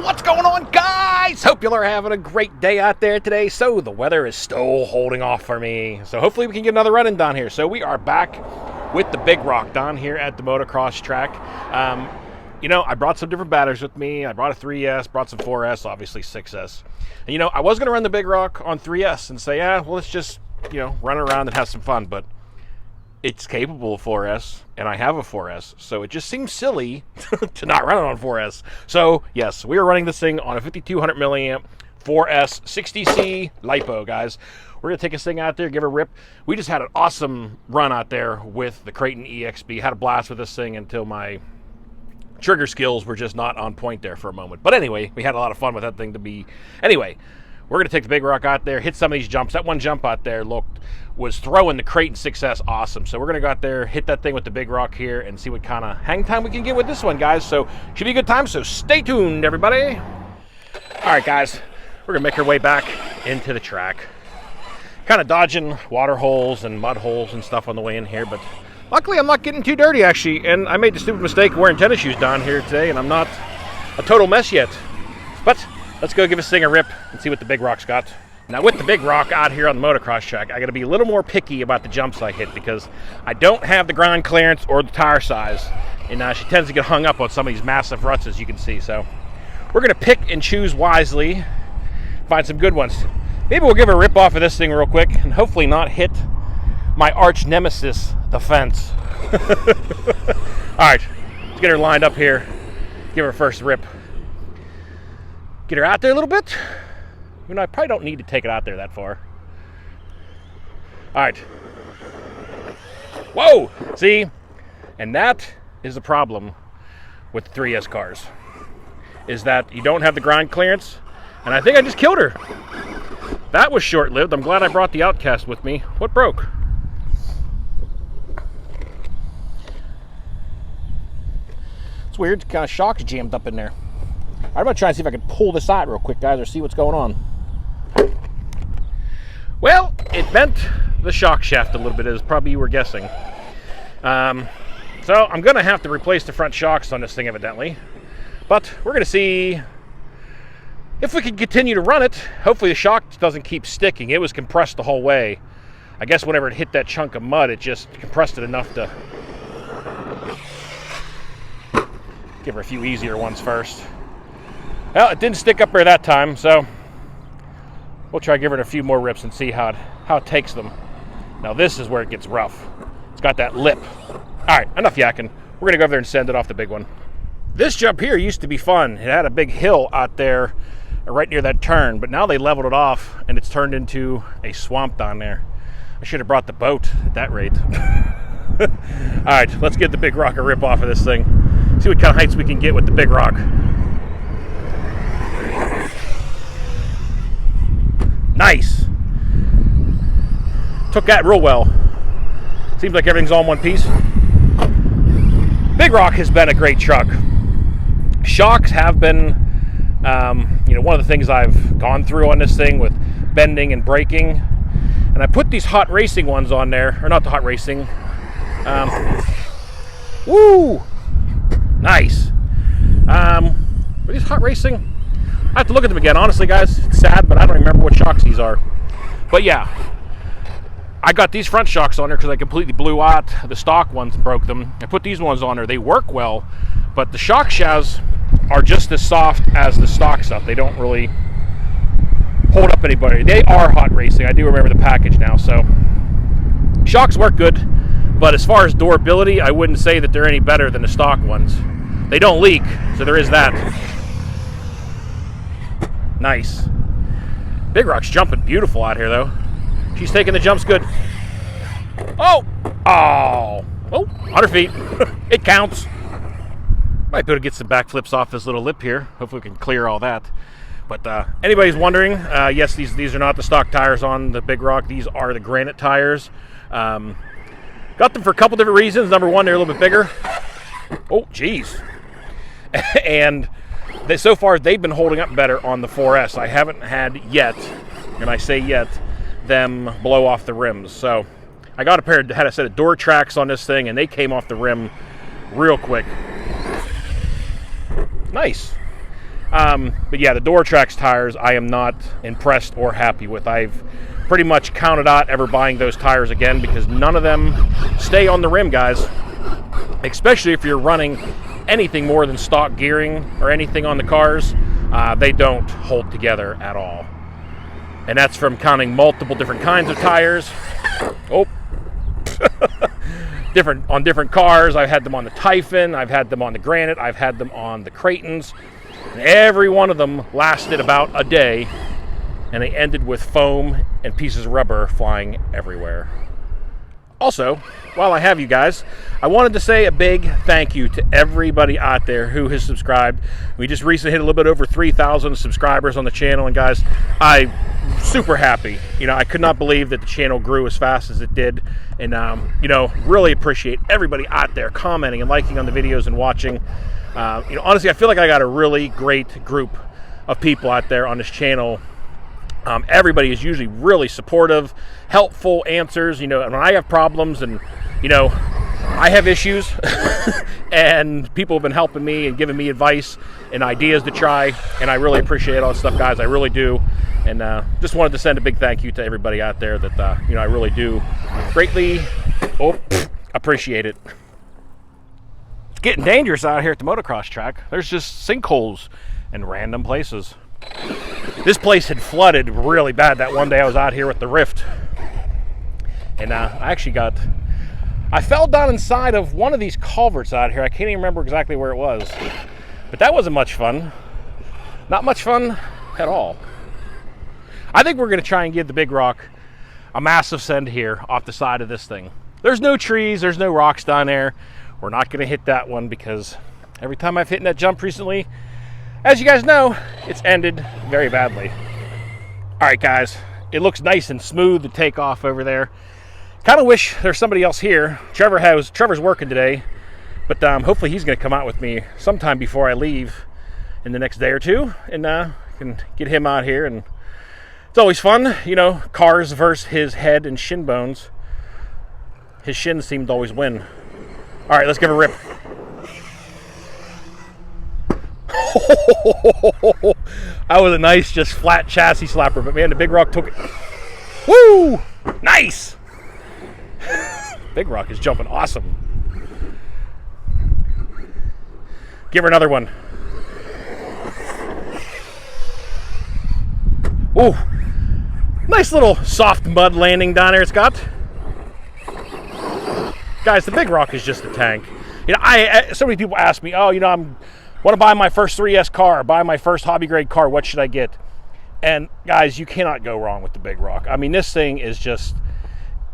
What's going on, guys? Hope y'all are having a great day out there today. So the weather is still holding off for me, so hopefully we can get another run-in down here. So we are back with the Big Rock down here at the motocross track. I brought some different batteries with me. I brought a 3S, brought some 4S, obviously 6S. And I was going to run the Big Rock on 3S and say, yeah, well, let's just run around and have some fun, but it's capable of 4S, and I have a 4S, so it just seems silly to not run it on 4S. So, yes, we are running this thing on a 5200 milliamp 4S 60C LiPo, guys. We're going to take this thing out there, give it a rip. We just had an awesome run out there with the Kraton EXB. Had a blast with this thing until my trigger skills were just not on point there for a moment. But anyway, we had a lot of fun with that thing to be... Anyway, we're going to take the Big Rock out there, hit some of these jumps. That one jump out there was throwing the Kraton 6S awesome. So we're going to go out there, hit that thing with the Big Rock here, and see what kind of hang time we can get with this one, guys. So should be a good time, so stay tuned, everybody. All right, guys, we're going to make our way back into the track. Kind of dodging water holes and mud holes and stuff on the way in here, but luckily I'm not getting too dirty, actually. And I made the stupid mistake of wearing tennis shoes down here today, and I'm not a total mess yet. But let's go give this thing a rip and see what the Big Rock's got. Now, with the Big Rock out here on the motocross track, I got to be a little more picky about the jumps I hit because I don't have the ground clearance or the tire size. And she tends to get hung up on some of these massive ruts, as you can see. So we're going to pick and choose wisely, find some good ones. Maybe we'll give a rip off of this thing real quick and hopefully not hit my arch nemesis, the fence. All right, let's get her lined up here. Give her first rip. Get her out there a little bit. I probably don't need to take it out there that far. All right. Whoa! See? And that is the problem with the 3S cars, is that you don't have the ground clearance, and I think I just killed her. That was short-lived. I'm glad I brought the Outcast with me. What broke? It's weird. Kind of shocks jammed up in there. I'm going to try and see if I can pull this out real quick, guys, or see what's going on. Well, it bent the shock shaft a little bit, as probably you were guessing. So I'm going to have to replace the front shocks on this thing, evidently. But we're going to see if we can continue to run it. Hopefully the shock doesn't keep sticking. It was compressed the whole way. I guess whenever it hit that chunk of mud, it just compressed it enough to give her a few easier ones first. Well, it didn't stick up there that time, so we'll try giving it a few more rips and see how it takes them. Now this is where it gets rough. It's got that lip. All right, enough yakking. We're going to go over there and send it off the big one. This jump here used to be fun. It had a big hill out there right near that turn, but now they leveled it off and it's turned into a swamp down there. I should have brought the boat at that rate. All right, let's get the Big Rock a rip off of this thing. See what kind of heights we can get with the Big Rock. Nice. Took that real well. Seems like everything's all in one piece. Big Rock has been a great truck. Shocks have been, one of the things I've gone through on this thing with bending and braking. And I put these hot racing ones on there, or not the hot racing. Woo! Nice. Are these hot racing? I have to look at them again. Honestly, guys, it's sad, but I don't remember what shocks these are. But yeah, I got these front shocks on there because I completely blew out the stock ones and broke them. I put these ones on there. They work well, but the shock shafts are just as soft as the stock stuff. They don't really hold up anybody. They are hot racing. I do remember the package now. So shocks work good, but as far as durability, I wouldn't say that they're any better than the stock ones. They don't leak, so there is that. Nice. Big Rock's jumping beautiful out here, though. She's taking the jumps good. Oh! 100 feet. It counts. Might be able to get some backflips off this little lip here. Hopefully we can clear all that. But anybody's wondering, yes, these are not the stock tires on the Big Rock. These are the granite tires. Got them for a couple different reasons. Number one, they're a little bit bigger. Oh, geez. And so far, they've been holding up better on the 4S. I haven't had yet, and I say yet, them blow off the rims. So I got had a set of door tracks on this thing, and they came off the rim real quick. Nice. But yeah, the Duratrax tires I am not impressed or happy with. I've pretty much counted out ever buying those tires again because none of them stay on the rim, guys. Especially if you're running anything more than stock gearing or anything on the cars, they don't hold together at all. And that's from counting multiple different kinds of tires. Oh, on different cars. I've had them on the Typhon, I've had them on the Granite, I've had them on the Creightons. And every one of them lasted about a day, and they ended with foam and pieces of rubber flying everywhere. Also, while I have you guys, I wanted to say a big thank you to everybody out there who has subscribed. We just recently hit a little bit over 3,000 subscribers on the channel, and guys, I'm super happy. I could not believe that the channel grew as fast as it did, and really appreciate everybody out there commenting and liking on the videos and watching. Honestly, I feel like I got a really great group of people out there on this channel. Everybody is usually really supportive, helpful answers, and when I have problems and, I have issues and people have been helping me and giving me advice and ideas to try, and I really appreciate all this stuff, guys. I really do. And just wanted to send a big thank you to everybody out there that, I really do greatly appreciate it. It's getting dangerous out here at the motocross track. There's just sinkholes in random places. This place had flooded really bad that one day I was out here with the Rift. And I fell down inside of one of these culverts out here. I can't even remember exactly where it was. But that wasn't much fun. Not much fun at all. I think we're going to try and give the Big Rock a massive send here off the side of this thing. There's no trees, there's no rocks down there. We're not going to hit that one because every time I've hit that jump recently, as you guys know, it's ended very badly. All right, guys, it looks nice and smooth to take off over there. Kind of wish there's somebody else here. Trevor's working today, but hopefully he's going to come out with me sometime before I leave in the next day or two, and can get him out here. And it's always fun, cars versus his head and shin bones. His shins seem to always win. All right, let's give it a rip. That was a nice, just flat chassis slapper, but man, the Big Rock took it. Woo! Nice! Big Rock is jumping awesome. Give her another one. Ooh! Nice little soft mud landing down there, Scott. Guys, the Big Rock is just a tank. So many people ask me, I want to buy my first 3S car, buy my first hobby grade car, what should I get? And guys, you cannot go wrong with the Big Rock. I mean, this thing is just,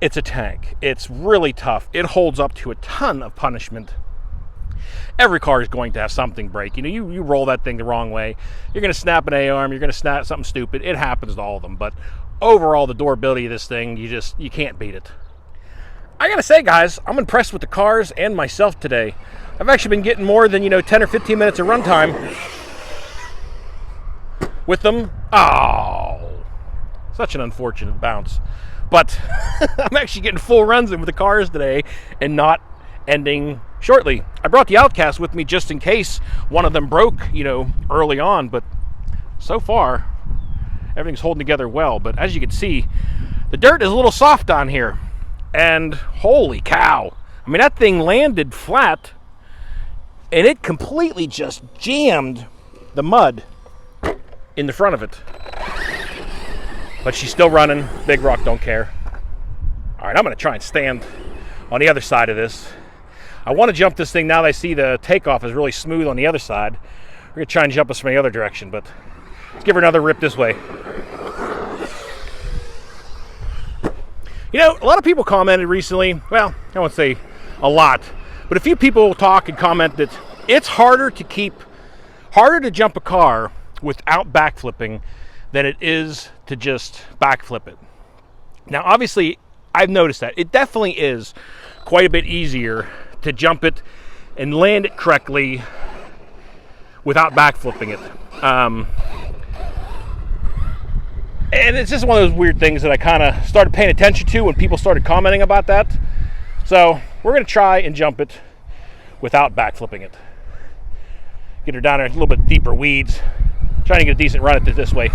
it's a tank. It's really tough. It holds up to a ton of punishment. Every car is going to have something break. You roll that thing the wrong way, you're going to snap an A-arm, you're going to snap something stupid. It happens to all of them. But overall, the durability of this thing, you can't beat it. I got to say, guys, I'm impressed with the cars and myself today. I've actually been getting more than, 10 or 15 minutes of runtime with them. Oh, such an unfortunate bounce. But I'm actually getting full runs in with the cars today and not ending shortly. I brought the Outcast with me just in case one of them broke, early on. But so far, everything's holding together well. But as you can see, the dirt is a little soft down here. And holy cow. I mean, that thing landed flat and it completely just jammed the mud in the front of it. But she's still running. Big Rock don't care. All right, I'm going to try and stand on the other side of this. I want to jump this thing now that I see the takeoff is really smooth on the other side. We're going to try and jump us from the other direction, but let's give her another rip this way. A lot of people commented recently, well, I won't say a lot, but a few people talk and comment that it's harder to jump a car without backflipping than it is to just backflip it. Now, obviously, I've noticed that. It definitely is quite a bit easier to jump it and land it correctly without backflipping it. And it's just one of those weird things that I kind of started paying attention to when people started commenting about that. So we're going to try and jump it without backflipping it. Get her down there in a little bit deeper weeds. Trying to get a decent run at it this way.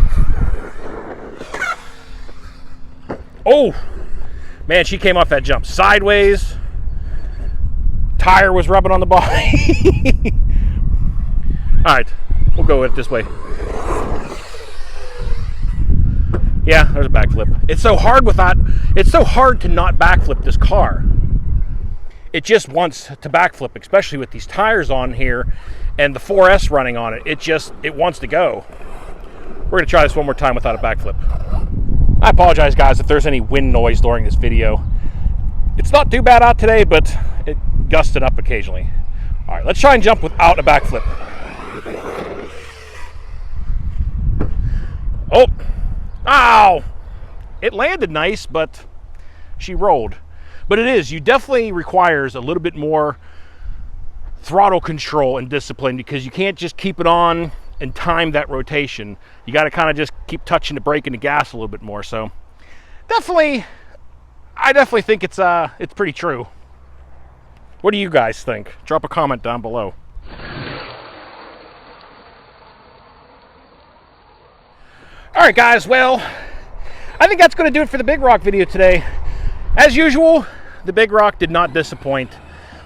Oh, man, she came off that jump sideways. Tire was rubbing on the body. All right, we'll go with it this way. Yeah, there's a backflip. It's so hard it's so hard to not backflip this car. It just wants to backflip, especially with these tires on here and the 4S running on it. It wants to go. We're gonna try this one more time without a backflip. I apologize, guys, if there's any wind noise during this video. It's not too bad out today, but it gusted up occasionally. All right, let's try and jump without a backflip. Oh, ow! It landed nice, but she rolled. But you definitely requires a little bit more throttle control and discipline, because you can't just keep it on and time that rotation. You got to kind of just keep touching the brake and the gas a little bit more. So I definitely think it's pretty true. What do you guys think? Drop a comment down below. All right, guys, well, I think that's going to do it for the Big Rock video today. As usual, the Big Rock did not disappoint.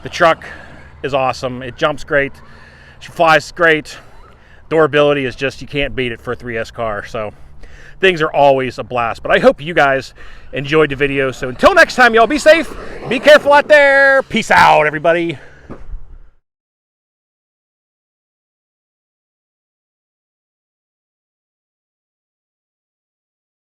The truck is awesome. It jumps great. She flies great. Durability is just, you can't beat it for a 3S car. So things are always a blast. But I hope you guys enjoyed the video. So until next time, y'all, be safe. Be careful out there. Peace out, everybody.